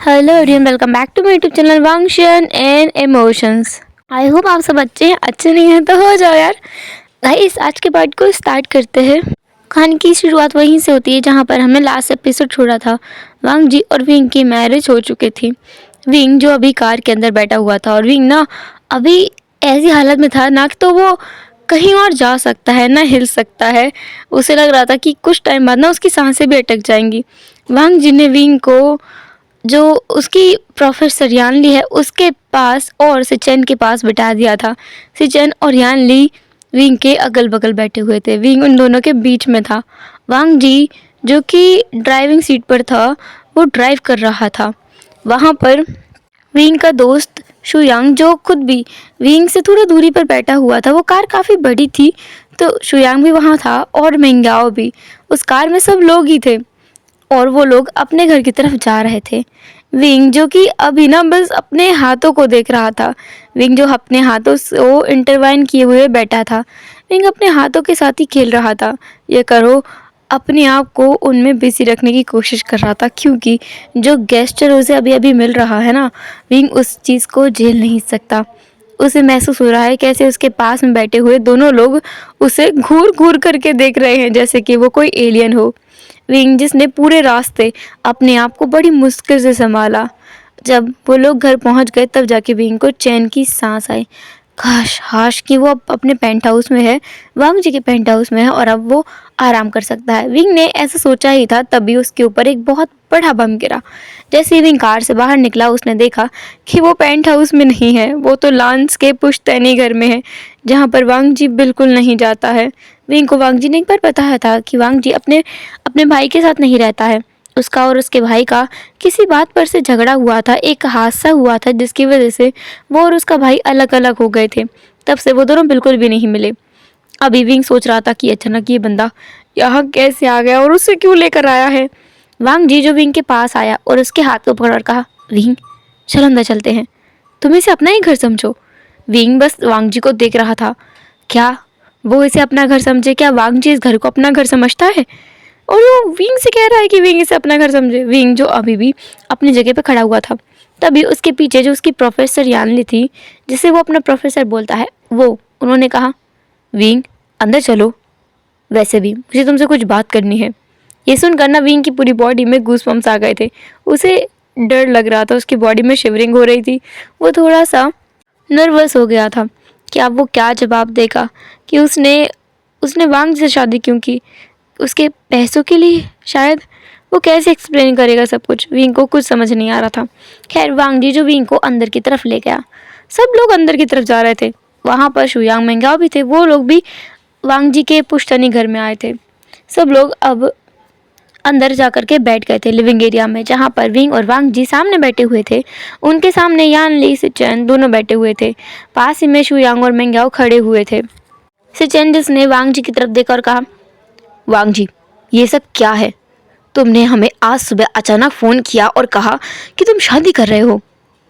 Hello everyone, welcome back to my YouTube channel वांगशन and emotions. I hope आप सब अच्छे हैं। अच्छे नहीं हैं तो हो जाओ यार। गाइस, आज के पार्ट को स्टार्ट करते हैं। कहानी की शुरुआत वहीं से होती है जहाँ पर हमने लास्ट एपिसोड छोड़ा था। वांग जी और विंग की मैरिज हो चुकी थी। विंग जो अभी कार के अंदर बैठा हुआ था और विंग ना अभी ऐसी हालत में था ना कि तो वो कहीं और जा सकता है ना हिल सकता है। उसे लग रहा था कि कुछ टाइम बाद ना उसकी सांसें भी अटक जाएंगी। वांग जी ने विंग को जो उसकी प्रोफेसर यान ली है उसके पास और सिचेन के पास बिठा दिया था। सिचेन और यान ली विंग के अगल बगल बैठे हुए थे। विंग उन दोनों के बीच में था। वांग जी जो कि ड्राइविंग सीट पर था वो ड्राइव कर रहा था। वहाँ पर विंग का दोस्त शुयांग जो खुद भी विंग से थोड़ा दूरी पर बैठा हुआ था। वो कार काफ़ी बड़ी थी तो शुयांग भी वहाँ था और मेंग्याओ भी। उस कार में सब लोग ही थे और वो लोग अपने घर की तरफ जा रहे थे। विंग जो कि अभी ना बस अपने हाथों को देख रहा था। विंग जो अपने हाथों को इंटरवाइन किए हुए बैठा था। विंग अपने हाथों के साथ ही खेल रहा था। ये करो अपने आप को उनमें बिजी रखने की कोशिश कर रहा था क्योंकि जो गेस्चर उसे अभी अभी मिल रहा है ना, विंग उस चीज़ को झेल नहीं सकता। उसे महसूस हो रहा है कैसे उसके पास में बैठे हुए दोनों लोग उसे घूर घूर करके देख रहे हैं जैसे कि वो कोई एलियन हो। विंग जिसने पूरे रास्ते अपने आप को बड़ी मुश्किल से संभाला। जब वो लोग घर पहुंच गए तब जाके विंग को चैन की सांस आई। काश कि वो अब अपने पेंट हाउस में है, वांग जी के पेंट हाउस में है और अब वो आराम कर सकता है। विंग ने ऐसा सोचा ही था तभी उसके ऊपर एक बहुत बड़ा बम गिरा। जैसे ही विंग कार से बाहर निकला उसने देखा कि वो पेंट हाउस में नहीं है, वो तो लांस के पुश्तैनी घर में है जहाँ पर वांग जी बिल्कुल नहीं जाता है। विंग को वांग जी ने एक बार बताया था कि वांग जी अपने अपने भाई के साथ नहीं रहता है। उसका और उसके भाई का किसी बात पर से झगड़ा हुआ था, एक हादसा हुआ था जिसकी वजह से वो और उसका भाई अलग अलग हो गए थे। तब से वो दोनों बिल्कुल भी नहीं मिले। अभी विंग सोच रहा था कि अचानक ये बंदा यहाँ कैसे आ गया और उसे क्यों लेकर आया है। वांग जी जो विंग के पास आया और उसके हाथ को पकड़ कहा, विंग चल अंदर चलते हैं, तुम इसे अपना ही घर समझो। विंग बस वांग जी को देख रहा था। क्या वो इसे अपना घर समझे? क्या वांग जी इस घर को अपना घर समझता है? और वो विंग से कह रहा है कि विंग इसे अपना घर समझे। विंग जो अभी भी अपनी जगह पे खड़ा हुआ था। तभी उसके पीछे जो उसकी प्रोफेसर यानली थी जिसे वो अपना प्रोफेसर बोलता है, वो उन्होंने कहा, विंग अंदर चलो, वैसे भी मुझे तुमसे कुछ बात करनी है। ये सुनकर ना विंग की पूरी बॉडी में गूज़बम्प्स आ गए थे। उसे डर लग रहा था, उसकी बॉडी में शिवरिंग हो रही थी। वो थोड़ा सा नर्वस हो गया था कि अब वो क्या जवाब देगा कि उसने उसने वांग से शादी क्यों की, उसके पैसों के लिए शायद। वो कैसे एक्सप्लेन करेगा सब कुछ, विंग को कुछ समझ नहीं आ रहा था। खैर वांग जी जो विंग को अंदर की तरफ ले गया। सब लोग अंदर की तरफ जा रहे थे। वहाँ पर शुयांग मेंगाओ भी थे, वो लोग भी वांग जी के पुश्तैनी घर में आए थे। सब लोग अब अंदर जा कर के बैठ गए थे लिविंग एरिया में जहाँ पर विंग और वांग जी सामने बैठे हुए थे। उनके सामने यान ली सिचेन दोनों बैठे हुए थे। पास ही में शुयांग और मेंगाओ खड़े हुए थे। सिचेन जिसने वांग जी की तरफ देखकर कहा, वांग जी ये सब क्या है? तुमने हमें आज सुबह अचानक फ़ोन किया और कहा कि तुम शादी कर रहे हो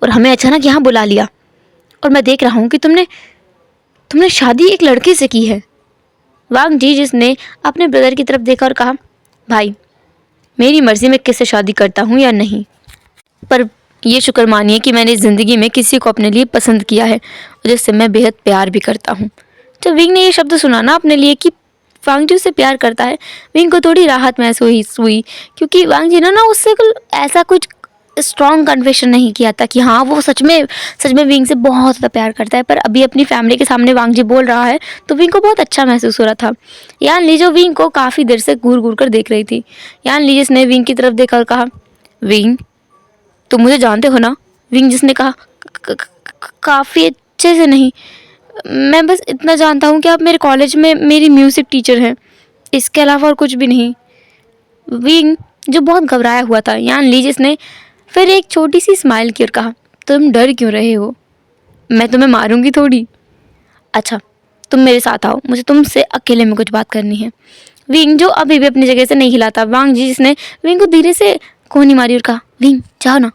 और हमें अचानक यहाँ बुला लिया, और मैं देख रहा हूँ कि तुमने तुमने शादी एक लड़के से की है। वांग जी जिसने अपने ब्रदर की तरफ देखा और कहा, भाई मेरी मर्जी में किससे शादी करता हूँ या नहीं, पर ये शुक्र मानिए कि मैंने ज़िंदगी में किसी को अपने लिए पसंद किया है जिससे मैं बेहद प्यार भी करता हूँ। जब विंग ने ये शब्द सुना ना अपने लिए कि वांग जी उससे प्यार करता है, विंग को थोड़ी राहत महसूस हुई क्योंकि वांग जी ने ना उससे ऐसा कुछ स्ट्रॉन्ग कन्फेशन नहीं किया था कि हाँ वो सच में विंग से बहुत ज़्यादा प्यार करता है। पर अभी अपनी फैमिली के सामने वांग जी बोल रहा है तो विंग को बहुत अच्छा महसूस हो रहा था। यान ली जो विंग को काफ़ी देर से घूर घूर कर देख रही थी। यान ली जिसने विंग की तरफ देखा और कहा, विंग तुम मुझे जानते हो ना? विंग जिसने कहा, काफ़ी अच्छे से नहीं, मैं बस इतना जानता हूँ कि आप मेरे कॉलेज में मेरी म्यूज़िक टीचर हैं, इसके अलावा और कुछ भी नहीं। विंग जो बहुत घबराया हुआ था। यान ली जिसने फिर एक छोटी सी स्माइल की और कहा, तुम डर क्यों रहे हो? मैं तुम्हें मारूंगी थोड़ी। अच्छा तुम मेरे साथ आओ, मुझे तुमसे अकेले में कुछ बात करनी है। विंग जो अभी भी अपनी जगह से नहीं हिला था। वांग जी जिसने विंग को धीरे से कोहनी मारी और कहा, विंग जाओ ना।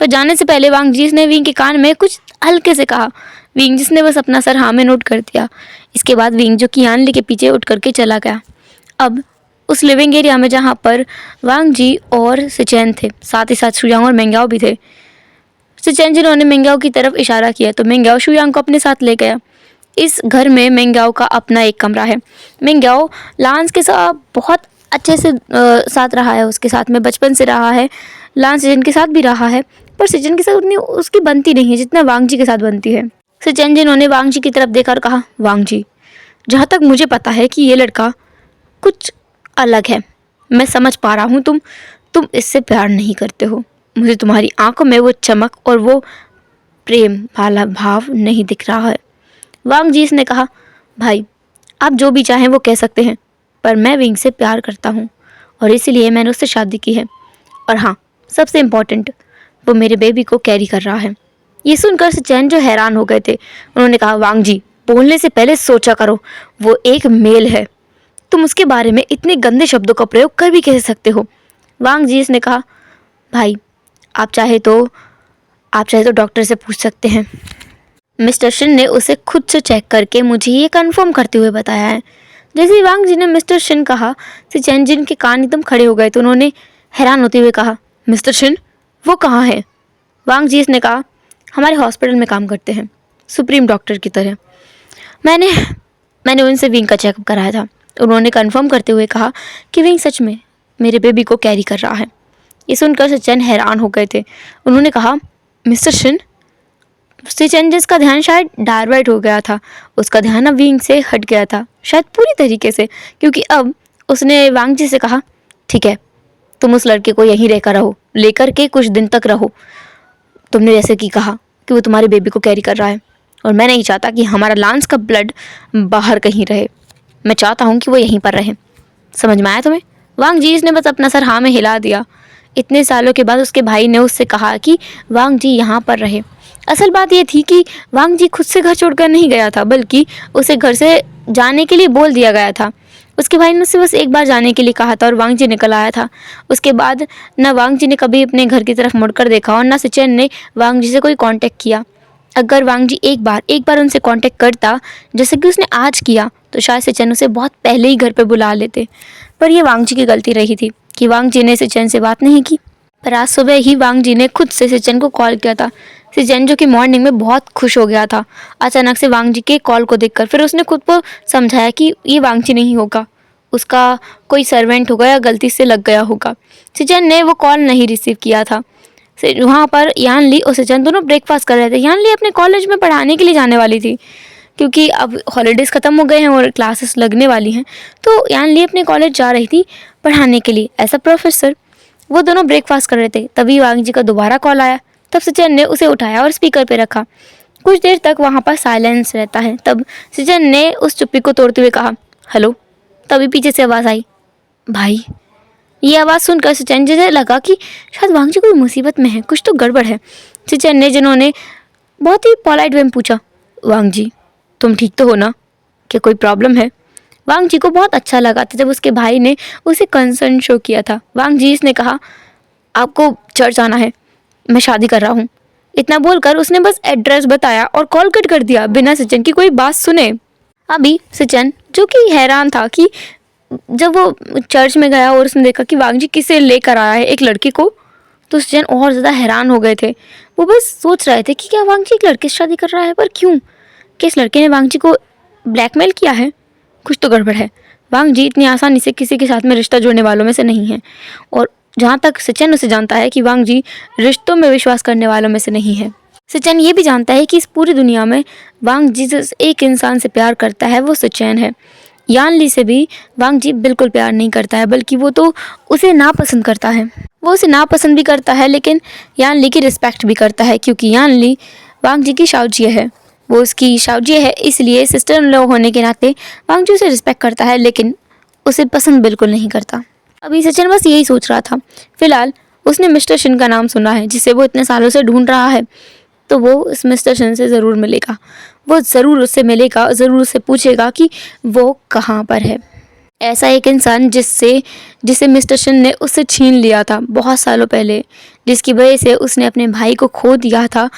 पर जाने से पहले वांग जी ने विंग के कान में कुछ हल्के से कहा। विंग जिसने बस अपना सर हाँ में नोट कर दिया। इसके बाद विंग जो कि यान ली के पीछे उठ करके चला गया। अब उस लिविंग एरिया में जहाँ पर वांग जी और सिचेन थे, साथ ही साथ शुयांग और मेंग्याओ भी थे। सिचेन जिन्होंने मेंग्याओ की तरफ इशारा किया तो मेंग्याओ शुयांग को अपने साथ ले गया। इस घर में मेंग्याओ का अपना एक कमरा है। मेंग्याओ लांस के साथ बहुत अच्छे से साथ रहा है, उसके साथ में बचपन से रहा है। लांस सिचेन के साथ भी रहा है, पर सिचेन के साथ उतनी उसकी बनती नहीं है जितना वांग जी के साथ बनती है। सिचेन जिन्होंने वांग जी की तरफ देखा और कहा, वांग जी, जहाँ तक मुझे पता है कि ये लड़का कुछ अलग है। मैं समझ पा रहा हूँ तुम इससे प्यार नहीं करते हो। मुझे तुम्हारी आंखों में वो चमक और वो प्रेम वाला भाव नहीं दिख रहा है। वांग जी ने कहा, भाई आप जो भी चाहें वो कह सकते हैं, पर मैं विंग से प्यार करता हूँ और इसीलिए मैंने उससे शादी की है। और हाँ, सबसे इम्पोर्टेंट, वो मेरे बेबी को कैरी कर रहा है। ये सुनकर सिचेन जो हैरान हो गए थे, उन्होंने कहा, वांग जी, बोलने से पहले सोचा करो, वो एक मेल है। तुम उसके बारे में इतने गंदे शब्दों का प्रयोग कर भी कैसे सकते हो। वांग जी ने कहा, भाई आप चाहे तो डॉक्टर से पूछ सकते हैं। मिस्टर शिन ने उसे खुद से चेक करके मुझे ये कंफर्म करते हुए बताया है। जैसे ही वांग जी ने मिस्टर शिन कहा, सिचेन जिन के कान एकदम खड़े हो गए तो उन्होंने हैरान होते हुए कहा, मिस्टर शिन वो कहाँ है। वांग जी ने कहा, हमारे हॉस्पिटल में काम करते हैं, सुप्रीम डॉक्टर की तरह। मैंने उनसे विंग का चेकअप कराया था। उन्होंने कंफर्म करते हुए कहा कि विंग सच में मेरे बेबी को कैरी कर रहा है। ये सुनकर सिचेन हैरान हो गए थे। उन्होंने कहा, मिस्टर शिन। सिचेन जिसका ध्यान शायद डाइवर्ट हो गया था, उसका ध्यान अब विंग से हट गया था, शायद पूरी तरीके से, क्योंकि अब उसने वांग जी से कहा, ठीक है, तुम उस लड़के को यहीं लेकर के कुछ दिन तक रहो। तुमने जैसे कि कहा कि वो तुम्हारे बेबी को कैरी कर रहा है और मैं नहीं चाहता कि हमारा लांस का ब्लड बाहर कहीं रहे। मैं चाहता हूँ कि वो यहीं पर रहे। समझ में आया तुम्हें। वांग जी ने बस अपना सर हाँ में हिला दिया। इतने सालों के बाद उसके भाई ने उससे कहा कि वांग जी यहाँ पर रहे। असल बात ये थी कि वांग जी खुद से घर छोड़कर नहीं गया था, बल्कि उसे घर से जाने के लिए बोल दिया गया था। उसके भाई ने उससे बस एक बार जाने के लिए कहा था और वांग जी निकल आया था। उसके बाद न वांग जी ने कभी अपने घर की तरफ मुड़कर देखा और न सिचेन ने वांग जी से कोई कांटेक्ट किया। अगर वांग जी एक बार उनसे कांटेक्ट करता, जैसे कि उसने आज किया, तो शायद सिचेन उसे बहुत पहले ही घर पे बुला लेते। पर ये वांग जी की गलती रही थी कि वांग जी ने सिचेन से बात नहीं की। पर आज सुबह ही वांग जी ने खुद से सिचेन को कॉल किया था। सिचेन जो कि मॉर्निंग में बहुत खुश हो गया था अचानक से वांग जी के कॉल को देखकर। फिर उसने खुद को समझाया कि ये वांग जी नहीं होगा, उसका कोई सर्वेंट होगा या गलती से लग गया होगा। सिचेन ने वो कॉल नहीं रिसीव किया था। वहाँ पर यान ली और सिचेन दोनों ब्रेकफास्ट कर रहे थे। यान ली अपने कॉलेज में पढ़ाने के लिए जाने वाली थी, क्योंकि अब हॉलीडेज़ ख़त्म हो गए हैं और क्लासेस लगने वाली हैं, तो यान ली अपने कॉलेज जा रही थी पढ़ाने के लिए एज अ प्रोफेसर। वो दोनों ब्रेकफास्ट कर रहे थे, तभी वांग जी का दोबारा कॉल आया। तब सिचेन ने उसे उठाया और स्पीकर पे रखा। कुछ देर तक वहाँ पर साइलेंस रहता है। तब सिचेन ने उस चुप्पी को तोड़ते हुए कहा, हेलो। तभी पीछे से आवाज़ आई, भाई। ये आवाज़ सुनकर सिचेन जैसे लगा कि शायद वांग जी कोई मुसीबत में है, कुछ तो गड़बड़ है। सिचेन ने जिन्होंने बहुत ही पोलाइट वे में पूछा, वांग जी तुम ठीक तो हो ना, क्या कोई प्रॉब्लम है। वांग जी को बहुत अच्छा लगा था जब उसके भाई ने उसे कंसर्न शो किया था। वांग जी ने कहा, आपको चर्च आना है, मैं शादी कर रहा हूँ। इतना बोलकर उसने बस एड्रेस बताया और कॉल कट कर दिया बिना सिचेन की कोई बात सुने। अभी सिचेन जो कि हैरान था कि जब वो चर्च में गया और उसने देखा कि वांग जी किसे लेकर आया है, एक लड़की को, तो सिचेन और ज़्यादा हैरान हो गए थे। वो बस सोच रहे थे कि क्या वांग जी एक लड़के से शादी कर रहा है, पर क्यों? क्या इस लड़के ने वांग जी को ब्लैकमेल किया है? कुछ तो गड़बड़ है। वांग जी इतनी आसानी से किसी के साथ में रिश्ता जोड़ने वालों में से नहीं है, और जहाँ तक सिचेन उसे जानता है कि वांग जी रिश्तों में विश्वास करने वालों में से नहीं है। सिचेन ये भी जानता है कि इस पूरी दुनिया में वांग जी जिस एक इंसान से प्यार करता है वो सिचेन है। यान ली से भी वांग जी बिल्कुल प्यार नहीं करता है, बल्कि वो तो उसे नापसंद करता है। वो उसे नापसंद भी करता है, लेकिन यान ली की रिस्पेक्ट भी करता है, क्योंकि यान ली वांग जी की शाओजिए है। वो उसकी शाओजिए है, इसलिए सिस्टर इन लॉ होने के नाते वांग जी उसे रिस्पेक्ट करता है, लेकिन उसे पसंद बिल्कुल नहीं करता। अभी सिचेन बस यही सोच रहा था। फिलहाल उसने मिस्टर शिन का नाम सुना है, जिसे वो इतने सालों से ढूंढ रहा है, तो वो इस मिस्टर शिन से ज़रूर मिलेगा। वो ज़रूर उससे मिलेगा, ज़रूर उससे पूछेगा कि वो कहाँ पर है। ऐसा एक इंसान जिसे मिस्टर शिन ने उससे छीन लिया था बहुत सालों पहले, जिसकी वजह से उसने अपने भाई को खो दिया था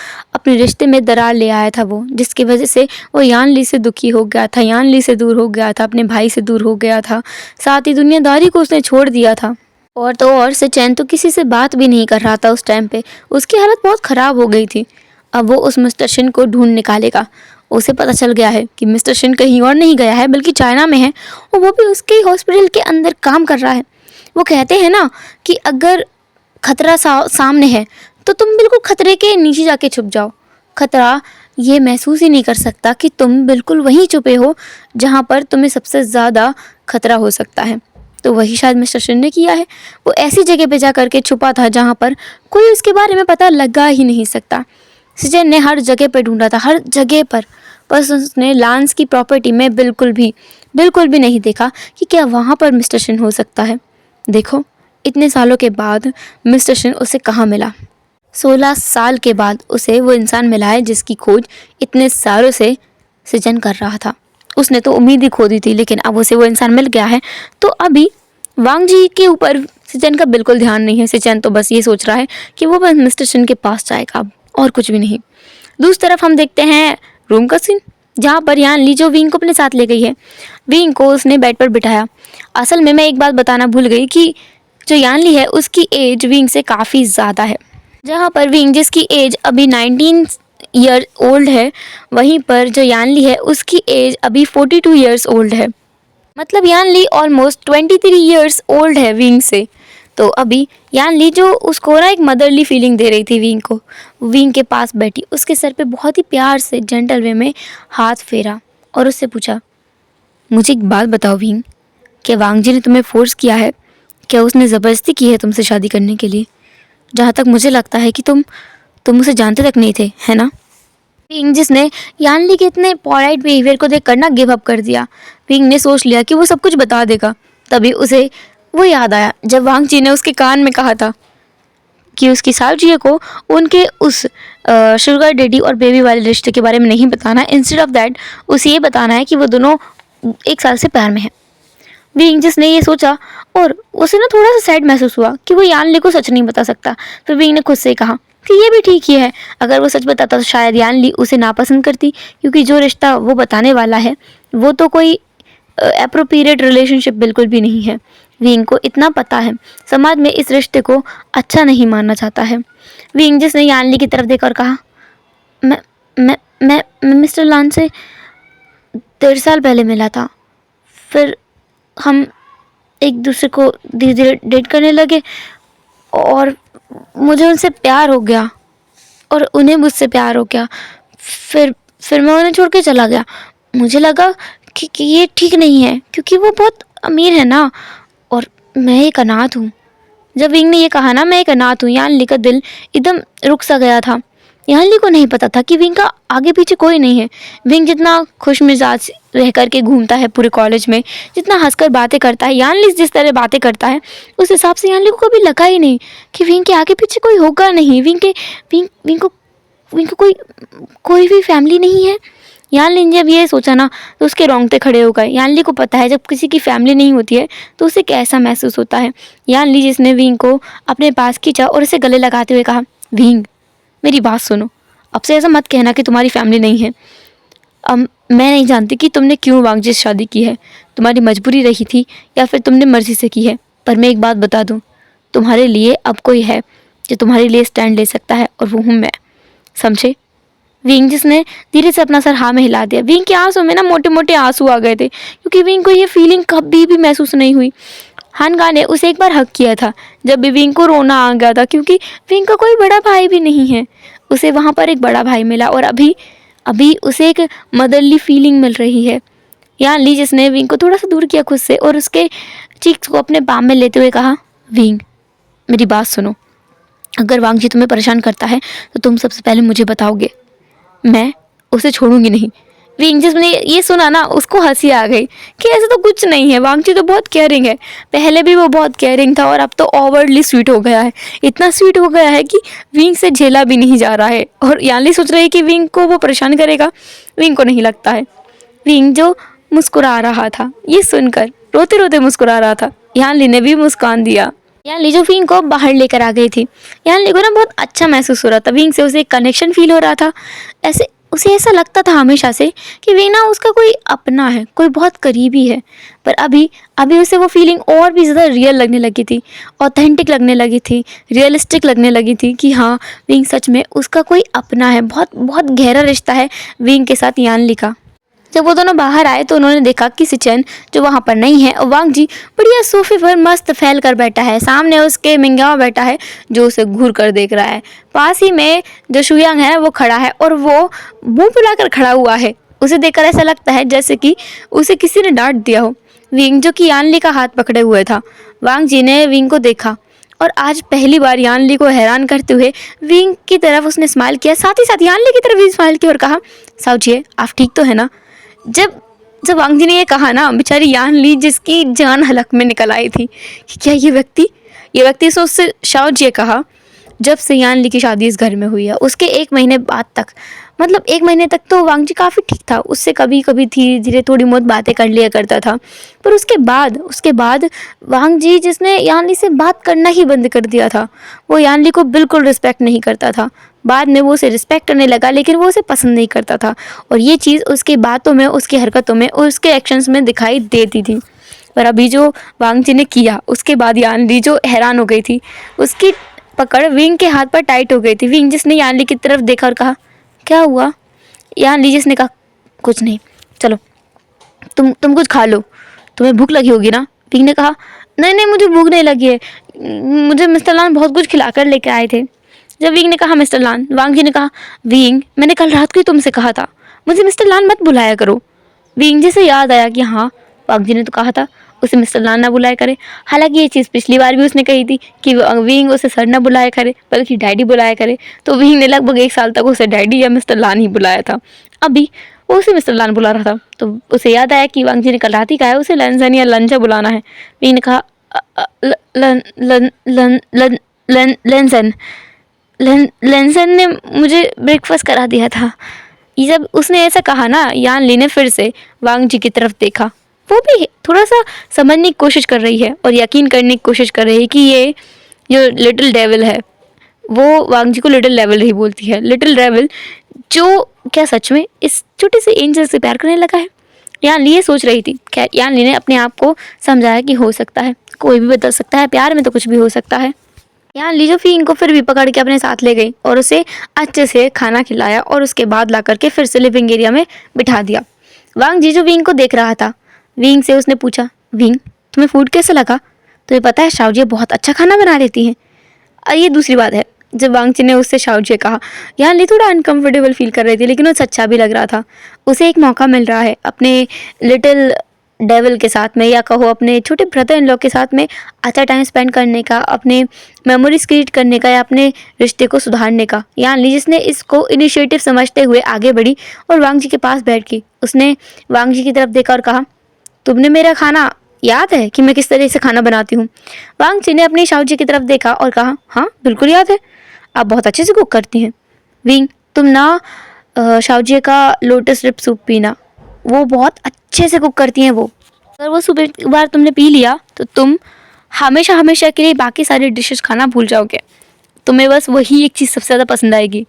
अपने रिश्ते में दरार ले आया था वो, जिसकी वजह से वो यान ली से दुखी हो गया था, यान ली से दूर हो गया था, अपने भाई से दूर हो गया था, साथ ही दुनियादारी को उसने छोड़ दिया था। और तो और सचैन तो किसी से बात भी नहीं कर रहा था उस टाइम पे, उसकी हालत बहुत ख़राब हो गई थी। अब वो उस मिस्टर शिन को ढूंढ निकालेगा। उसे पता चल गया है कि मिस्टर शिन कहीं और नहीं गया है बल्कि चाइना में है, और वो भी उसके हॉस्पिटल के अंदर काम कर रहा है। वो कहते हैं ना कि अगर खतरा सामने है तो तुम बिल्कुल खतरे के नीचे जाके छुप जाओ। खतरा ये महसूस ही नहीं कर सकता कि तुम बिल्कुल वहीं छुपे हो जहाँ पर तुम्हें सबसे ज़्यादा खतरा हो सकता है। तो वही शायद मिस्टर शिन ने किया है। वो ऐसी जगह पे जा करके छुपा था जहाँ पर कोई उसके बारे में पता लगा ही नहीं सकता। सचिन ने हर जगह पे ढूंढा था, हर जगह पर, बस उसने लांस की प्रॉपर्टी में बिल्कुल भी नहीं देखा कि क्या वहाँ पर मिस्टर शिन हो सकता है। देखो इतने सालों के बाद मिस्टर शिन उसे कहाँ मिला। 16 साल के बाद उसे वो इंसान मिला है जिसकी खोज इतने सालों से सचिन कर रहा था। उसने तो उम्मीद ही खो दी थी, लेकिन अब उसे वो इंसान मिल गया है। तो अभी वांग जी के ऊपर सचिन का बिल्कुल ध्यान नहीं है। सचिन तो बस ये सोच रहा है कि वो बस मिस्टर शिन के पास जाएगा, अब और कुछ भी नहीं। दूसरी तरफ हम देखते हैं रूम का सीन, जहाँ पर यान ली जो विंग को अपने साथ ले गई है। विंग को उसने बेड पर बिठाया। असल में मैं एक बात बताना भूल गई कि जो यान ली है उसकी एज विंग से काफ़ी ज़्यादा है। जहाँ पर विंग जिसकी एज अभी 19 ईयर ओल्ड है, वहीं पर जो यान ली है उसकी एज अभी 42 ईयर्स ओल्ड है। मतलब यान ली ऑलमोस्ट 23 ईयर्स ओल्ड है विंग से। तो अभी यान ली जो उसको ना एक मदरली फीलिंग दे रही थी विंग को, विंग के पास बैठी उसके सर पे बहुत ही प्यार से जेंटल वे में हाथ फेरा और उससे पूछा, मुझे एक बात बताओ विंग, क्या वांग जी ने तुम्हें फोर्स किया है? क्या उसने ज़बरदस्ती की है तुमसे शादी करने के लिए? जहाँ तक मुझे लगता है कि तुम उसे जानते तक नहीं थे, है ना? विंग जिसने यान ली के इतने पोलाइट बिहेवियर को देख कर ना गिव अप कर दिया। विंग ने सोच लिया कि वो सब कुछ बता देगा। तभी उसे वो याद आया जब वांग जी ने उसके कान में कहा था कि उसकी सालजिया को उनके उस शुगर डैडी और बेबी वाले रिश्ते के बारे में नहीं बताना, इंस्टेड ऑफ दैट उसे ये बताना है कि वो दोनों 1 साल से प्यार में हैं। विंग जिसने ये सोचा और उसे ना थोड़ा सा सैड महसूस हुआ कि वो यान ली को सच नहीं बता सकता। फिर विंग ने खुद से कहा कि ये भी ठीक ही है, अगर वो सच बताता तो शायद यान ली उसे नापसंद करती, क्योंकि जो रिश्ता वो बताने वाला है वो तो कोई एप्रोप्रिएट रिलेशनशिप बिल्कुल भी नहीं है। विंग को इतना पता है समाज में इस रिश्ते को अच्छा नहीं मानना चाहता है। विंग जिसने यान ली की तरफ देखकर कहा, मैं मिस्टर लान से 1.5 साल पहले मिला था, फिर हम एक दूसरे को धीरे धीरे डेट करने लगे और मुझे उनसे प्यार हो गया और उन्हें मुझसे प्यार हो गया। फिर मैं उन्हें छोड़ के चला गया। मुझे लगा कि ये ठीक नहीं है, क्योंकि वो बहुत अमीर है ना और मैं एक अनाथ हूँ। जब विंग ने ये कहा ना मैं एक अनाथ हूँ, यान ली का दिल एकदम रुक सा गया था। यान ली को नहीं पता था कि विंग का आगे पीछे कोई नहीं है। विंग जितना खुश मिजाज रह कर के घूमता है पूरे कॉलेज में, जितना हंसकर बातें करता है, यान ली जिस तरह बातें करता है, उस हिसाब से यान ली को कभी लगा ही नहीं कि विंग के आगे पीछे कोई होगा नहीं। विंग को कोई भी फैमिली नहीं है। यान ली ने जब ये सोचा ना तो उसके रोंगटे खड़े हो गए। यान ली को पता है जब किसी की फैमिली नहीं होती है तो उसे कैसा महसूस होता है। यान ली जिसने विंग को अपने पास खींचा और उसे गले लगाते हुए कहा, विंग मेरी बात सुनो, अब से ऐसा मत कहना कि तुम्हारी फैमिली नहीं है। अब मैं नहीं जानती कि तुमने क्यों वांग जी से शादी की है, तुम्हारी मजबूरी रही थी या फिर तुमने मर्जी से की है, पर मैं एक बात बता दूं, तुम्हारे लिए अब कोई है जो तुम्हारे लिए स्टैंड ले सकता है और वो हूँ मैं, समझे? विंग जिसने धीरे से अपना सर हाँ में हिला दिया। विंग के आंसू में ना मोटे मोटे आंसू आ गए थे, क्योंकि विंग को ये फीलिंग कभी भी महसूस नहीं हुई। हानगा ने उसे एक बार हक किया था जब भी विंग को रोना आ गया था, क्योंकि विंग का कोई बड़ा भाई भी नहीं है। उसे वहाँ पर एक बड़ा भाई मिला और अभी उसे एक मदरली फीलिंग मिल रही है। यान ली जिसने विंग को थोड़ा सा दूर किया खुद से और उसके चीक्स को अपने पाम में लेते हुए कहा, विंग मेरी बात सुनो, अगर वांग जी तुम्हें परेशान करता है तो तुम सबसे पहले मुझे बताओगे, मैं उसे छोड़ूंगी नहीं। विंग जिसने ये सुना ना उसको हंसी आ गई कि ऐसा तो कुछ नहीं है, वांग जी तो बहुत केयरिंग है, पहले भी वो बहुत केयरिंग था और अब तो ओवरली स्वीट हो गया है। इतना स्वीट हो गया है कि विंग से झेला भी नहीं जा रहा है। और यानली सोच रही है कि विंग को वो परेशान करेगा, विंग को नहीं लगता है। विंग जो मुस्कुरा रहा था ये सुनकर, रोते रोते मुस्कुरा रहा था, यानली ने भी मुस्कान दिया यान ली जो विंग को बाहर लेकर आ गई थी। यान ली को ना बहुत अच्छा महसूस हो रहा था, विंग से उसे एक कनेक्शन फील हो रहा था। ऐसे उसे ऐसा लगता था हमेशा से कि विंग ना उसका कोई अपना है, कोई बहुत करीबी है। पर अभी अभी उसे वो फीलिंग और भी ज़्यादा रियल लगने लगी थी, ऑथेंटिक लगने लगी थी, रियलिस्टिक लगने लगी थी कि हाँ, विंग सच में उसका कोई अपना है। बहुत बहुत गहरा रिश्ता है विंग के साथ यान ली का। जब वो दोनों बाहर आए तो उन्होंने देखा कि सिचेन जो वहाँ पर नहीं है और वांग जी बढ़िया सोफे पर मस्त फैल कर बैठा है। सामने उसके मिंगाओ बैठा है जो उसे घूर कर देख रहा है। पास ही में जो शुयांग है वो खड़ा है और वो मुंह फुलाकर खड़ा हुआ है। उसे देखकर ऐसा लगता है जैसे कि उसे किसी ने डांट दिया हो। विंग जो कि यानली का हाथ पकड़े हुए था, वांग जी ने विंग को देखा और आज पहली बार यानली को हैरान करते हुए विंग की तरफ उसने स्माइल किया, साथ ही साथ यानली की तरफ भी स्माइल किया और कहा, साउजिए आप ठीक तो है ना। जब जब वांग जी ने ये कहा ना, बेचारी यान ली जिसकी जान हलक में निकल आई थी कि क्या ये व्यक्ति से उससे शाओ जी कहा। जब से यान ली की शादी इस घर में हुई है उसके 1 महीने बाद तक, मतलब 1 महीने तक तो वांग जी काफ़ी ठीक था, उससे कभी कभी धीरे धीरे थोड़ी बहुत बातें कर लिया करता था। पर उसके बाद वांग जी जिसने यान ली से बात करना ही बंद कर दिया था। वो यान ली को बिल्कुल रिस्पेक्ट नहीं करता था। बाद में वो उसे रिस्पेक्ट करने लगा, लेकिन वो उसे पसंद नहीं करता था और ये चीज़ उसकी बातों में, उसकी हरकतों में और उसके एक्शंस में दिखाई देती थी। पर अभी जो वांग जी ने किया उसके बाद यान ली जो हैरान हो गई थी, उसकी पकड़ विंग के हाथ पर टाइट हो गई थी। विंग जिसने यान ली की तरफ देखा और कहा, क्या हुआ। यान ली जिसने कहा, कुछ नहीं, चलो तुम कुछ खा लो, तुम्हें भूख लगी होगी ना। विंग ने कहा, नहीं नहीं मुझे भूख नहीं लगी है, मुझे मिस्टर लान बहुत कुछ खिलाकर लेके आए थे। जब विंग ने कहा मिस्टर लान, वांग जी ने कहा, विंग मैंने कल रात को ही तुमसे कहा था मुझे मिस्टर लान मत बुलाया करो। विंग जी से याद आया कि हाँ, वांग जी ने तो कहा था उसे मिस्टर लान ना बुलाया करे। हालांकि ये चीज़ पिछली बार भी उसने कही थी कि विंग उसे सर ना बुलाया करे बल्कि डैडी बुलाया करे, तो विंग ने लगभग 1 साल तक उसे डैडी या मिस्टर लान ही बुलाया था। अभी वो उसे मिस्टर लान बुला रहा था तो उसे याद आया कि वांग जी ने कल रात ही कहा है उसे लंजन या लंजा बुलाना है। विंग ने कहा, लन लन लन लन लन लंजन लेंसन ने मुझे ब्रेकफास्ट करा दिया था। ये जब उसने ऐसा कहा ना, यान ली ने फिर से वांग जी की तरफ देखा। वो भी थोड़ा सा समझने की कोशिश कर रही है और यकीन करने की कोशिश कर रही है कि ये जो लिटिल डेविल है वो वांग जी को लिटिल डेविल ही बोलती है। लिटिल डेविल जो क्या सच में इस छोटे से एंजल से प्यार करने लगा है। यान ली ये सोच रही थी। खैर यान ली ने अपने आप को समझाया कि हो सकता है, कोई भी बदल सकता है, प्यार में तो कुछ भी हो सकता है। यहाँ ली जो फिंग को फिर भी पकड़ के अपने साथ ले गई और उसे अच्छे से खाना खिलाया और उसके बाद ला करके फिर से लिविंग एरिया में बिठा दिया। वांग जी जो विंग को देख रहा था, विंग से उसने पूछा, विंग तुम्हें फूड कैसा लगा। तुम्हें पता है शाओ जी बहुत अच्छा खाना बना लेती हैं। और ये दूसरी बात है, जब वांग जी ने उससे शाओ जी कहा, यहाँ ली थोड़ा अनकंफर्टेबल फील कर रही थी लेकिन उसे अच्छा भी लग रहा था। उसे एक मौका मिल रहा है अपने लिटिल डेविल के साथ में या कहो अपने छोटे ब्रदर इन लॉ के साथ में अच्छा टाइम स्पेंड करने का, अपने मेमोरीज क्रिएट करने का या अपने रिश्ते को सुधारने का। यान ली जिसने इसको इनिशिएटिव समझते हुए आगे बढ़ी और वांग जी के पास बैठ गई। उसने वांग जी की तरफ देखा और कहा, तुमने मेरा खाना याद है कि मैं किस तरह से खाना बनाती हूँ। वांग जी ने अपनी शाओ जी की तरफ देखा और कहा, हाँ बिल्कुल याद है, आप बहुत अच्छे से कुक करती हैं। विंग तुम ना शाओ जी का लोटस लिप सूप पीना, वो बहुत अच्छे से कुक करती हैं वो। अगर वो सूप एक बार तुमने पी लिया तो तुम हमेशा हमेशा के लिए बाकी सारी डिशेस खाना भूल जाओगे। तुम्हें बस वही एक चीज़ सबसे ज़्यादा पसंद आएगी।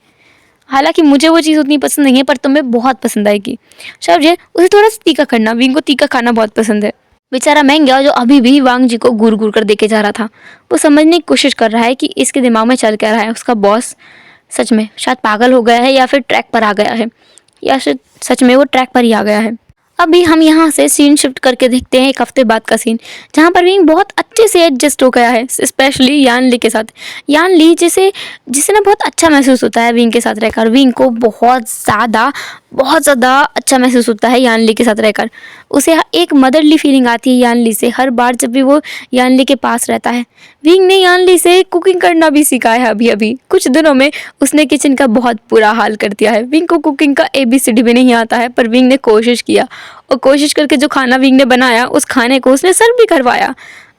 हालांकि मुझे वो चीज़ उतनी पसंद नहीं है पर तुम्हें बहुत पसंद आएगी। शायद उसे थोड़ा सा तीखा करना, विंग को तीखा खाना बहुत पसंद है। बेचारा महंगा जो अभी भी वांग जी को घूर घूर कर देके जा रहा था, वो समझने की कोशिश कर रहा है कि इसके दिमाग में चल क्या रहा है। उसका बॉस सच में शायद पागल हो गया है या फिर ट्रैक पर आ गया है, या शायद सच में वो ट्रैक पर ही आ गया है। अभी हम यहाँ से सीन शिफ्ट करके देखते हैं 1 हफ्ते बाद का सीन, जहाँ पर विंग बहुत अच्छे से एडजस्ट हो गया है, स्पेशली यान ली के साथ। यान ली जिसे जिसे ना बहुत अच्छा महसूस होता है विंग के साथ रहकर। विंग को बहुत ज़्यादा अच्छा महसूस होता है यान ली के साथ रहकर। उसे एक मदरली फीलिंग आती है यान ली से हर बार जब भी वो यान ली के पास रहता है। विंग ने यान ली से कुकिंग करना भी सीखा है। अभी अभी कुछ दिनों में उसने किचन का बहुत बुरा हाल कर दिया है। विंग को कुकिंग का ABCD भी नहीं आता है, पर विंग ने कोशिश किया और कोशिश करके जो खाना विंग ने बनाया उस खाने को उसने सर्व भी करवाया।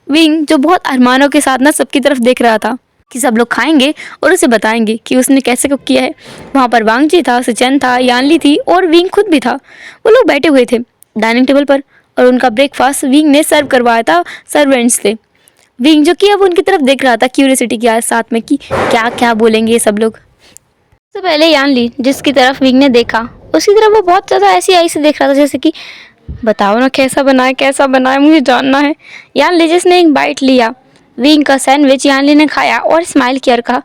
विंग जो बहुत अरमानों के साथ ना सबकी तरफ देख रहा था कि सब लोग खाएंगे और उसे बताएंगे कि उसने कैसे कुक किया है। वहाँ पर वांग जी था, सिचेन था, यानली थी और विंग खुद भी था। वो लोग बैठे हुए थे डाइनिंग टेबल पर और उनका ब्रेकफास्ट विंग ने सर्व करवाया था सर्वेंट्स से। विंग जो कि अब उनकी तरफ देख रहा था क्यूरियोसिटी के साथ में कि क्या क्या बोलेंगे ये सब लोग। सबसे पहले यान ली जिसकी तरफ विंग ने देखा, उसकी तरफ वो बहुत ज़्यादा ऐसी आई से देख रहा था जैसे कि बताओ ना कैसा बनाए मुझे जानना है। यान ली जिसने एक बाइट लिया विंग का सैंडविच, यान ली ने खाया और स्माइल किया और कहा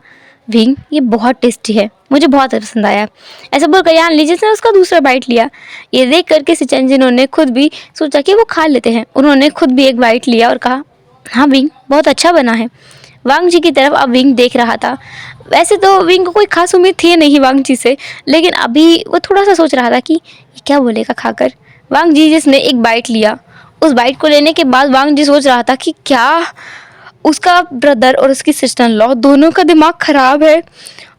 विंग ये बहुत टेस्टी है, मुझे बहुत पसंद आया। ऐसा बोलकर यान ली जिसने उसका दूसरा बाइट लिया। ये देख करके सिचन जिन्होंने खुद भी सोचा कि वो खा लेते हैं, उन्होंने खुद भी एक बाइट लिया और कहा हाँ विंग बहुत अच्छा बना है। वांग जी की तरफ अब विंग देख रहा था। वैसे तो विंग को कोई खास उम्मीद थी नहीं वांग जी से, लेकिन अभी वो थोड़ा सा सोच रहा था कि ये क्या बोलेगा खाकर। वांग जी जिसने एक बाइट लिया, उस बाइट को लेने के बाद वांग जी सोच रहा था कि क्या उसका ब्रदर और उसकी सिस्टर इन लॉ दोनों का दिमाग खराब है,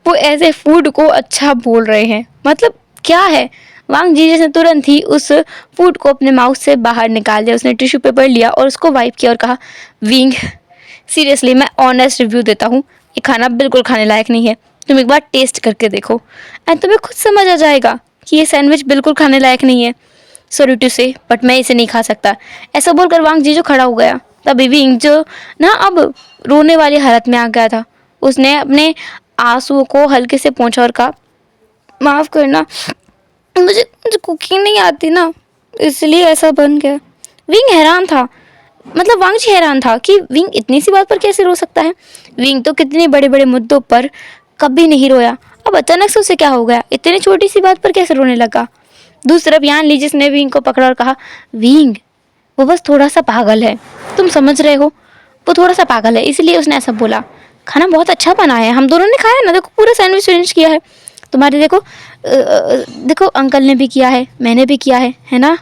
वो ऐसे फूड को अच्छा बोल रहे हैं, मतलब क्या है। वांग जी जिसने तुरंत ही उस फूड को अपने माउथ से बाहर निकाल दिया, उसने टिश्यू पेपर लिया और उसको वाइप किया और कहा विंग सीरियसली मैं ऑनेस्ट रिव्यू देता हूँ, ये खाना बिल्कुल खाने लायक नहीं है, तुम एक बार टेस्ट करके देखो एंड तुम्हें खुद समझ आ जाएगा कि ये सैंडविच बिल्कुल खाने लायक नहीं है। सॉरी टू से बट मैं इसे नहीं खा सकता। ऐसा बोलकर वांग जी जो खड़ा हो गया, तभी विंग जो ना अब रोने वाली हालत में आ गया था, उसने अपने आंसुओं को हल्के से पोंछा और कहा माफ़ करना, मुझे मुझे कुकिंग नहीं आती ना, इसलिए ऐसा बन गया। विंग हैरान था, मतलब वांग जी हैरान था कि विंग इतनी सी बात पर कैसे रो सकता है। विंग तो कितने बड़े बड़े मुद्दों पर कभी नहीं रोया, अब अचानक से उसे क्या हो गया, इतनी छोटी सी बात पर कैसे रोने लगा। दूसरी तरफ यान ली जिसने विंग को पकड़ा और कहा विंग वो बस थोड़ा सा पागल है, तुम समझ रहे हो, वो थोड़ा सा पागल है इसलिए उसने ऐसा बोला। खाना बहुत अच्छा बना है, हम दोनों ने खाया ना, देखो पूरा सैंडविच फिनिश किया है तुम्हारे, देखो देखो अंकल ने भी किया है, मैंने भी किया है ना,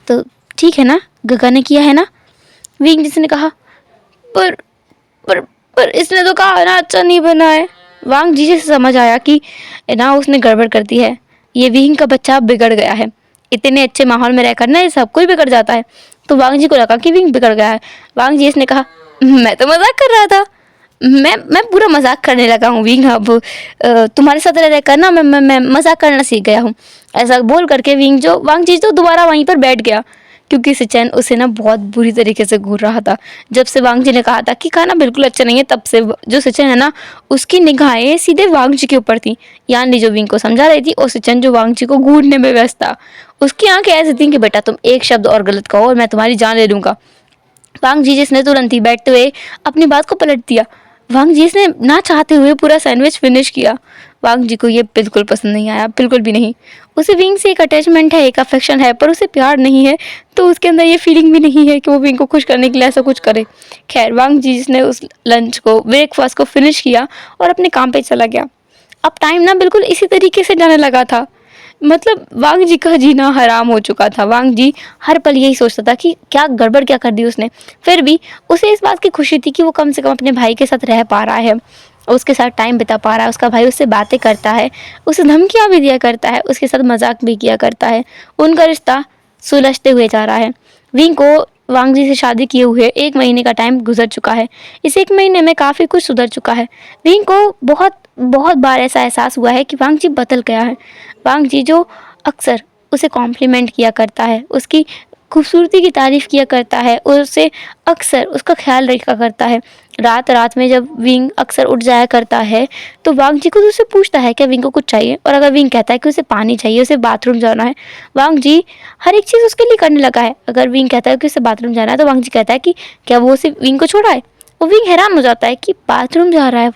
तो ठीक है ना, गगा ने किया है ना। विंग जिसने कहा पर पर पर इसने तो कहा ना अच्छा नहीं बना है। वांग जी से समझ आया कि ना उसने गड़बड़ कर दी है, ये विंग का बच्चा बिगड़ गया है, इतने अच्छे माहौल में रहकर ना ये सब कोई बिगड़ जाता है। तो वांग जी को लगा कि विंग बिगड़ गया है। वांग जी इसने कहा मैं तो मजाक कर रहा था, मैं पूरा मजाक करने लगा हूँ विंग, अब तुम्हारे साथ रह रहकर ना मैं मजाक करना सीख गया हूँ। ऐसा बोल करके वांग जी तो दोबारा वहीं पर बैठ गया, क्योंकि सिचन उसे ना बहुत बुरी तरीके से घूर रहा था। जब से वांग जी ने कहा था कि खाना बिल्कुल अच्छा नहीं है, तब से जो सिचन है ना उसकी निगाहें सीधे वांग जी के ऊपर थी। यान ली जो विंग को समझा रही थी और सिचन जो वांग जी को घूरने में व्यस्त था, उसकी आंखें ऐसी थी कि बेटा तुम एक शब्द और गलत कहो और मैं तुम्हारी जान ले लूंगा। वांग जी जिसने तुरंत ही बैठते हुए अपनी बात को पलट दिया। वांग जी ने ना चाहते हुए पूरा सैंडविच फिनिश किया। वांग जी को ये बिल्कुल पसंद नहीं आया, बिल्कुल भी नहीं। उसे विंग से एक अटैचमेंट है, एक अफेक्शन है, पर उसे प्यार नहीं है, तो उसके अंदर ये फीलिंग भी नहीं है कि वो विंग को खुश करने के लिए ऐसा कुछ करे। खैर वांग जी जिसने उस लंच को ब्रेकफास्ट को फिनिश किया और अपने काम पे चला गया। अब टाइम ना बिल्कुल इसी तरीके से जाने लगा था, मतलब वांग जी का जीना हराम हो चुका था। वांग जी हर पल यही सोचता था कि क्या गड़बड़ क्या कर दी उसने। फिर भी उसे इस बात की खुशी थी कि वो कम से कम अपने भाई के साथ रह पा रहा है, उसके साथ टाइम बिता पा रहा है, उसका भाई उससे बातें करता है, उसे धमकियाँ भी दिया करता है, उसके साथ मजाक भी किया करता है, उनका रिश्ता सुलझते हुए जा रहा है। विंग को वांग जी से शादी किए हुए 1 महीने का टाइम गुजर चुका है। इस 1 महीने में काफ़ी कुछ सुधर चुका है। विंग को बहुत बहुत बार ऐसा एहसास हुआ है कि वांग जी बदल गया है। वांग जी जो अक्सर उसे कॉम्प्लीमेंट किया करता है, उसकी खूबसूरती की तारीफ़ किया करता है और उसे अक्सर उसका ख्याल रखा करता है। रात रात में जब विंग अक्सर उठ जाया करता है तो वांग जी खुद उससे पूछता है क्या विंग को कुछ चाहिए, और अगर विंग कहता है कि उसे पानी चाहिए, उसे बाथरूम जाना है, वांग जी हर एक चीज़ उसके लिए करने लगा है। अगर विंग कहता है कि उसे बाथरूम जाना है तो वांग जी कहता है कि क्या वो उसे विंग को छोड़ा है। और विंग हैरान हो जाता है कि बाथरूम जा रहा है,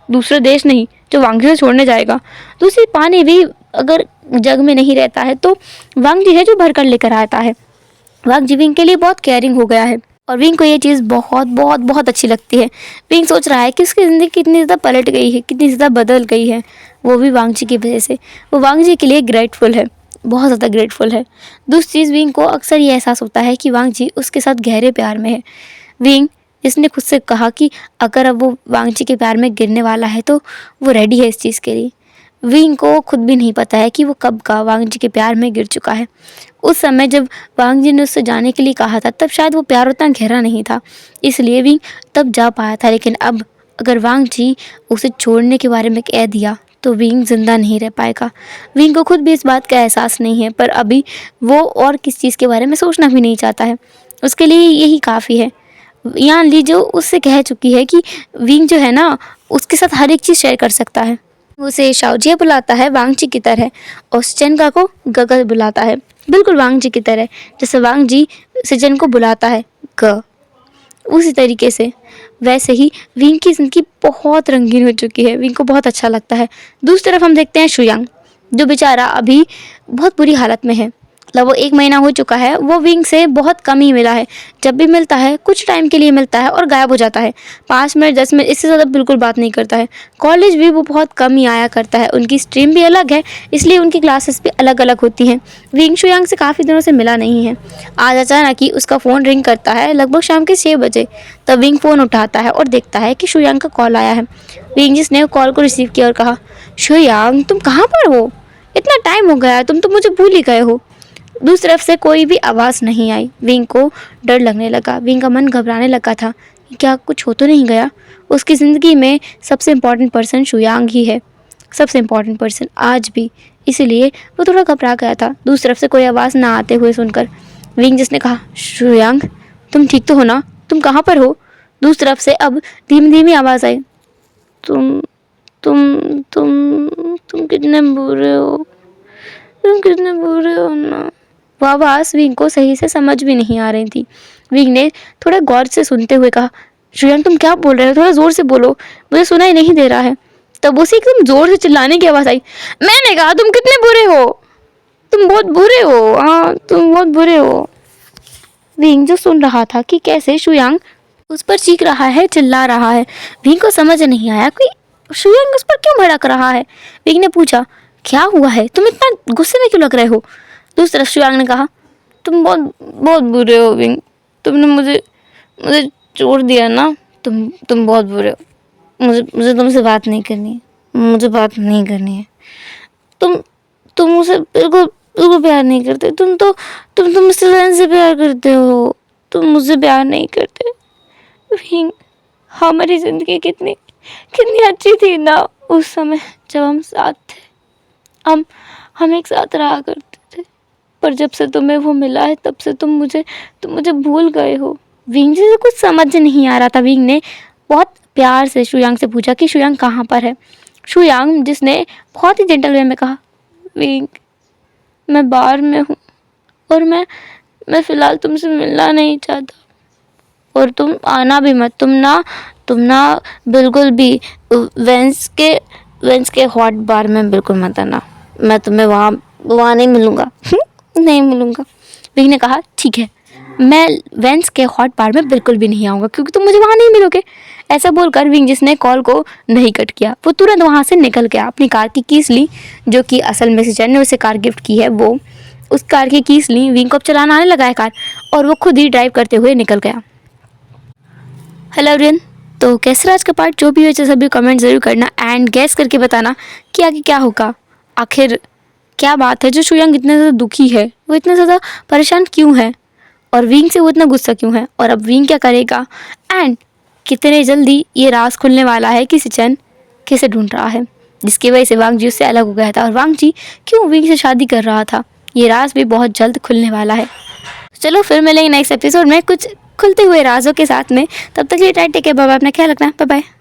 दूसरे देश नहीं जो वांग जी से छोड़ने जाएगा। दूसरी पानी भी अगर जग में नहीं रहता है तो वांग जी है जो भर कर लेकर आता है। वांग जी विंग के लिए बहुत केयरिंग हो गया है और विंग को ये चीज़ बहुत बहुत बहुत अच्छी लगती है। विंग सोच रहा है कि उसकी ज़िंदगी कितनी ज़्यादा पलट गई है, कितनी ज़्यादा बदल गई है, वो भी वांग जी की वजह से। वो वांग जी के लिए ग्रेटफुल है, बहुत ज़्यादा ग्रेटफुल है। दूसरी चीज़ विंग को अक्सर ये एहसास होता है कि वांग जी उसके साथ गहरे प्यार में है। विंग जिसने खुद से कहा कि अगर अब वो वांग जी के प्यार में गिरने वाला है तो वो रेडी है इस चीज़ के लिए। विंग को खुद भी नहीं पता है कि वो कब का वांग जी के प्यार में गिर चुका है। उस समय जब वांग जी ने उससे जाने के लिए कहा था तब शायद वो प्यार उतना गहरा नहीं था, इसलिए विंग तब जा पाया था। लेकिन अब अगर वांग जी उसे छोड़ने के बारे में कह दिया तो विंग जिंदा नहीं रह पाएगा। विंग को खुद भी इस बात का एहसास नहीं है, पर अभी वो और किस चीज़ के बारे में सोचना भी नहीं चाहता है, उसके लिए यही काफ़ी है। यान ली जो उससे कह चुकी है कि विंग जो है ना उसके साथ हर एक चीज़ शेयर कर सकता है। उसे शाओजिया बुलाता है वांगची की तरह और सिचेनका को गगल बुलाता है, बिल्कुल वांगजी की तरह जैसे वांगजी सिचेन को बुलाता है ग। उसी तरीके से वैसे ही विंग की ज़िंदगी बहुत रंगीन हो चुकी है, विंग को बहुत अच्छा लगता है। दूसरी तरफ हम देखते हैं शुयांग जो बेचारा अभी बहुत बुरी हालत में है। लगभग 1 महीना हो चुका है, वो विंग से बहुत कम ही मिला है। जब भी मिलता है कुछ टाइम के लिए मिलता है और गायब हो जाता है। 5 मिनट 10 मिनट इससे ज़्यादा बिल्कुल बात नहीं करता है। कॉलेज भी वो बहुत कम ही आया करता है। उनकी स्ट्रीम भी अलग है इसलिए उनकी क्लासेस भी अलग अलग होती हैं। विंग शुयांग से काफ़ी दिनों से मिला नहीं है। आज अचानक ही उसका फ़ोन रिंग करता है लगभग शाम के 6 बजे। तब विंग फ़ोन उठाता है और देखता है कि शुयांग का कॉल आया है। विंग जिसने कॉल को रिसीव किया और कहा, शुयांग तुम कहाँ पर हो? इतना टाइम हो गया, तुम तो मुझे भूल ही गए हो। दूसरी तरफ से कोई भी आवाज़ नहीं आई। विंग को डर लगने लगा, विंग का मन घबराने लगा था कि क्या कुछ हो तो नहीं गया। उसकी ज़िंदगी में सबसे इम्पॉर्टेंट पर्सन शुयांग ही है, सबसे इम्पॉर्टेंट पर्सन आज भी, इसीलिए वो थोड़ा घबरा गया था। दूसरी तरफ से कोई आवाज़ ना आते हुए सुनकर विंग जिसने कहा, शुयांग तुम ठीक तो हो ना, तुम कहाँ पर हो? दूसरी तरफ से अब धीमी धीमी आवाज़ आई, तुम तुम तुम तुम कितने बुरे हो, तुम कितने बुरे हो ना। वह आवाज़ विंग को सही से समझ भी नहीं आ रही थी। विंग ने थोड़ा गौर से सुनते हुए कहा, शुयांग तुम क्या बोल रहे हो, थोड़ा ज़ोर से बोलो, मुझे सुना ही नहीं दे रहा है। तब उसे एकदम ज़ोर से चिल्लाने की आवाज़ आई, मैंने कहा तुम कितने बुरे हो, तुम बहुत बुरे हो, हाँ तुम बहुत बुरे हो। विंग जो सुन रहा था कि कैसे शुयांग उस पर चीख रहा है, चिल्ला रहा है, विंग को समझ नहीं आया कि शुयांग उस पर क्यों भड़क रहा है। विंग ने पूछा, क्या हुआ है, तुम इतना गुस्से में क्यों लग रहे हो? दूसरी तरफ शुयांग ने कहा, तुम बहुत बहुत बुरे हो विंग, तुमने मुझे मुझे छोड़ दिया ना, तुम बहुत बुरे हो, मुझे तुमसे बात नहीं करनी है, मुझे बात नहीं करनी है। तुम मुझसे बिल्कुल बिल्कुल प्यार नहीं करते, तुम मुझसे वैन से प्यार करते हो, तुम मुझसे प्यार नहीं करते। विंग हमारी ज़िंदगी कितनी कितनी अच्छी थी ना उस समय जब हम साथ थे, हम एक साथ रहा करते थे, पर जब से तुम्हें वो मिला है तब से तुम मुझे भूल गए हो। विंग जी से कुछ समझ नहीं आ रहा था। विंग ने बहुत प्यार से शुयांग से पूछा कि शुयांग कहाँ पर है। शुयांग जिसने बहुत ही जेंटल वे में कहा, विंग मैं बाहर में हूँ और मैं फ़िलहाल तुमसे मिलना नहीं चाहता और तुम आना भी मत, तुम ना बिल्कुल भी वेंस के हॉट बार में बिल्कुल मत आना, मैं तुम्हें वहाँ नहीं मिलूँगा। नहीं मिलूँगा। विंग ने कहा, ठीक है, मैं वेंस के हॉट बार में बिल्कुल भी नहीं आऊँगा क्योंकि तुम मुझे वहाँ नहीं मिलोगे। ऐसा बोलकर विंग जिसने कॉल को नहीं कट किया, वो तुरंत वहाँ से निकल गया। अपनी कार की कीस ली, जो कि असल में सिचेन ने उसे कार गिफ्ट की है, वो उस कार की कीस ली। विंग को अब चलाना आने लगा है कार और वो खुद ही ड्राइव करते हुए निकल गया। हेलो एवरीवन, तो कैसे आज का पार्ट, जो भी हो जैसा भी कमेंट ज़रूर करना एंड गैस करके बताना कि आगे क्या होगा। आखिर क्या बात है जो शुयांग इतना ज़्यादा दुखी है, वो इतना ज़्यादा परेशान क्यों है और विंग से वो इतना गुस्सा क्यों है, और अब विंग क्या करेगा एंड कितने जल्दी ये राज खुलने वाला है कि सिचेन कैसे ढूंढ रहा है, जिसकी वजह से वांग जी उससे अलग हो गया था और वांग जी क्यों विंग से शादी कर रहा था। ये राज भी बहुत जल्द खुलने वाला है। चलो फिर मिलेंगे नेक्स्ट एपिसोड में कुछ खुलते हुए राजों के साथ में। तब तक के लिए टेक केयर, बाय बाय, अपना ख्याल रखना, बाय बाय।